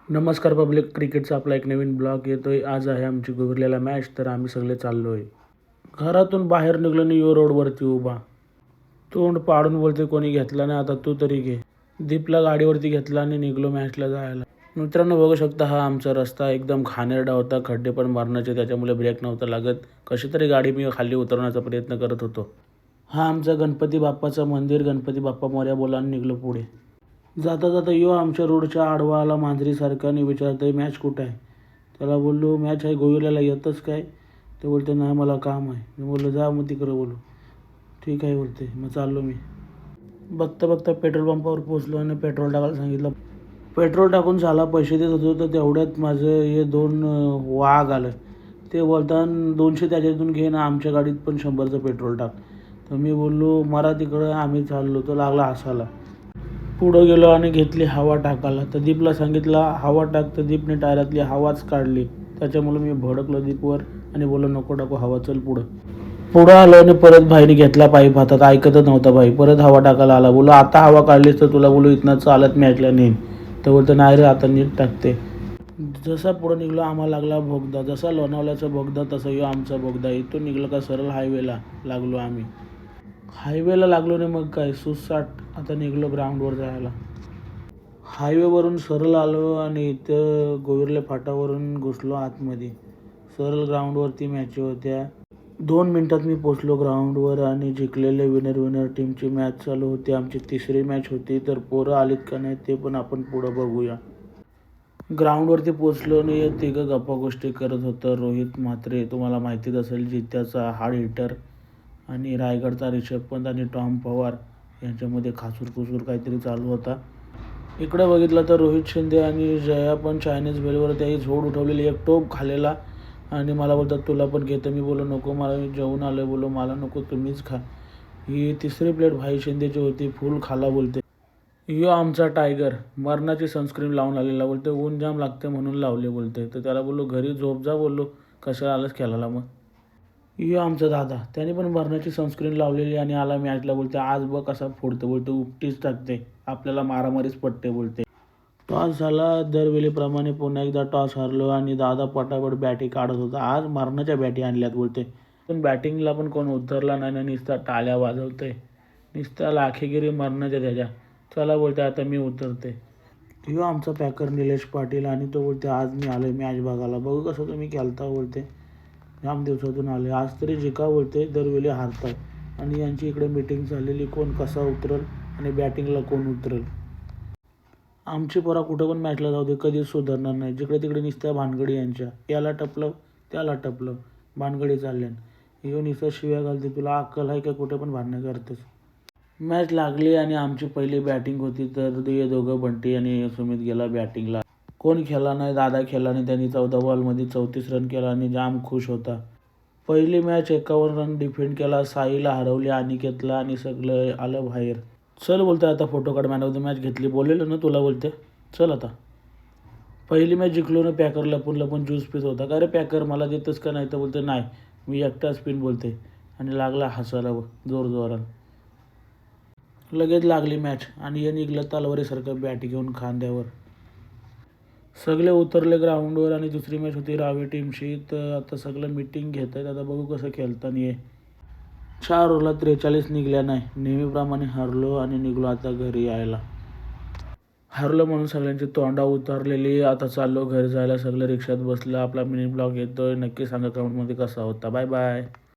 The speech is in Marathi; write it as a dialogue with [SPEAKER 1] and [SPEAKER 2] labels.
[SPEAKER 1] नमस्कार पब्लिक, क्रिकेटचा आपला एक नवीन ब्लॉग येतोय. आज आहे आमची गुरलेला मॅच, तर आम्ही सगळे चाललो आहे. घरातून बाहेर निघलो आणि यो रोडवरती उभा. तोंड पाडून बोलते कोणी घेतला नाही, आता तू तरी घे. दीपला गाडीवरती घेतला आणि निघलो मॅचला जायला. मित्रांनो, बघू शकता हा आमचा रस्ता एकदम घाणेरडा होता. खड्डे पण मारण्याचे, त्याच्यामुळे ब्रेक नव्हता लागत. कशी तरी गाडी मी खाली उतरवण्याचा प्रयत्न करत होतो. हा आमचा गणपती बाप्पाचं मंदिर. गणपती बाप्पा मोरया बोला आणि निघलो पुढे. जाता जाता यो आमच्या रोडच्या आडवा आला मांजरीसारखा आणि विचारतोय मॅच कुठं आहे. त्याला बोललो मॅच आहे गोविल्याला, येतच काय. ते बोलते नाही मला काम आहे. मी बोललो जा मग तिकडं. बोलू ठीक आहे बोलते. मग चाललो मी. बघता बघता पेट्रोल पंपावर पोचलो आणि पेट्रोल टाकायला सांगितलं. पेट्रोल टाकून झाला, पैसे देत होतो तर तेवढ्यात माझं हे दोन वाघ आलं. ते बोलताना 200 त्याच्यातून घे ना, आमच्या गाडीत पण 100चं पेट्रोल टाक. तर मी बोललो मरा तिकडं, आम्ही चाललो. तो लागला हसायला. पुढं गेलो आणि घेतली हवा टाकायला. तर दीपला सांगितलं हवा टाक, तर दीपने टायरातली हवाच काढली. त्याच्यामुळे मी भडकलो दीपवर आणि बोललो नको टाकू हवा, चल पुढं आलो आणि परत भाईने घेतला पाईप हातात. ऐकतच नव्हता भाई. परत हवा टाकायला आला. बोललो आता हवा काढलीस तर तुला बोलू इथनं चालत मॅचला नेईन. तर बोलतो नाही रे, आता नीट टाकते. जसा पुढं निघलो आम्हाला लागला बोगदा. जसा लोणावल्याचा बोगदा तसा यो आमचा बोगदा. इथून निघलो का सरळ हायवेला लागलो आम्ही. हायवेला लागलो नाही मग काय सुसाट. आता निघलो ग्राउंडवर जायला. हायवेवरून सरळ आलो आणि इथं गोविर्ले फाटावरून घुसलो आतमध्ये. सरळ ग्राउंडवरती मॅच होत्या. 2 मिनिटात मी पोचलो ग्राउंडवर आणि जिंकलेले विनर टीमची मॅच चालू होती. आमची तिसरी मॅच होती. तर पोरं आलीत का नाही ते पण आपण पुढं बघूया. ग्राउंडवरती पोचलो आणि तिघं गप्पा गोष्टी करत होतं. रोहित म्हात्रे तुम्हाला माहितीच असेल, जित्याचा हार्ड हिटर, आणि रायगडचा रिषभ पंत आणि टॉम पवार यांच्यामध्ये खासूरखुसूर काहीतरी चालू होता. इकडं बघितलं तर रोहित शिंदे आणि जया पण चायनीज भेलवर त्याही झोड उठवलेली, एक टोप खाल्लेला आणि मला बोलतात तुला पण घेतं. मी बोललो नको, मला मी जेवून आलो. बोललो मला नको, तुम्हीच खा. ही तिसरी प्लेट भाई शिंदेची होती, फुल खाला बोलते. यो आमचा टायगर मरणाची सनस्क्रीन लावून आलेला. बोलते ऊन जाम लागते म्हणून लावले बोलते. तर त्याला बोललो घरी झोप जा. बोललो कशाला आलंच खेळायला मग. यो आमचा दादा, त्याने पण मरणाची सनस्क्रीन लावलेली आणि आला मॅचला. बोलते आज बघ कसा फोडते. बोलते उपटीच टाकते, आपल्याला मारामारीच पडते बोलते. टॉस झाला. दरवेळेप्रमाणे पुन्हा एकदा टॉस हारलो आणि दादा पटापट बॅटी काढत होता. आज मरणाच्या बॅटी आणल्यात बोलते. पण बॅटिंगला पण कोण उतरला नाही ना, नुसता टाळ्या वाजवतोय. नुसता लाखेगिरी मरणाच्या त्याच्या. चला बोलते आता मी उतरते. ह्यो आमचा पॅकर निलेश पाटील आणि तो बोलते आज मी आलोय मॅच बघायला. बघू कसं तुम्ही खेळता बोलते. जाम दिवसातून आले, आज तरी जिका बोलते. दरवेळी हारताय. आणि यांची इकडे मीटिंग झालेली, कोण कसा उतरल आणि बॅटिंगला कोण उतरल. आमची पोरा कुठं पण मॅचला जाऊ दे कधीच सुधारणार नाही. जिकडे तिकडे नुसत्या भानगडी यांच्या. याला टपलं त्याला टपलं, भानगडी चालल्यान. ह्यो नुसतं शिव्या घालते, तुला अक्कल आहे का कुठे पण भांडणं करतेस. मॅच लागली आणि आमची पहिली बॅटिंग होती. तर ते दोघं बंटी आणि सुमित गेला बॅटिंगला. कोण खेळला नाही. दादा खेळला आणि त्यांनी 14 बॉलमध्ये 34 रन केला आणि जाम खुश होता. पहिली मॅच 51 रन डिफेंड केला. साईला हरवली, अनिकेतला, आणि सगळं आलं बाहेर. चल बोलते आता फोटो काढ, मॅन ऑफ द मॅच घेतली. बोललेलं ना तुला बोलते. चल आता. पहिली मॅच जिंकलो ना. पॅकर लपून लपून ज्यूस पित होता. का रे पॅकर मला देतच का नाही. तर बोलते नाही मी एकटा स्पिन बोलते. आणि लागला हसायला जोरात. लगेच लागली मॅच आणि हे निघलं तलवारीसारखं बॅट घेऊन खांद्यावर. सगळे उतरले ग्राउंडवर आणि दुसरी मॅच होती रावी टीमशी. तर आता सगळं मीटिंग घेत आहेत. आता बघू कसं खेळताना ये. 4 ओव्हरला 43 निघल्या नाही. नेहमीप्रमाणे हरलो आणि निघलो आता घरी यायला. हरलो म्हणून सगळ्यांची तोंडा उतरलेली. आता चाललो घरी जायला. सगळं रिक्षात बसलं. आपला मिनी ब्लॉग येतोय. नक्की सांगा कमेंटमध्ये कसा होता. Bye bye.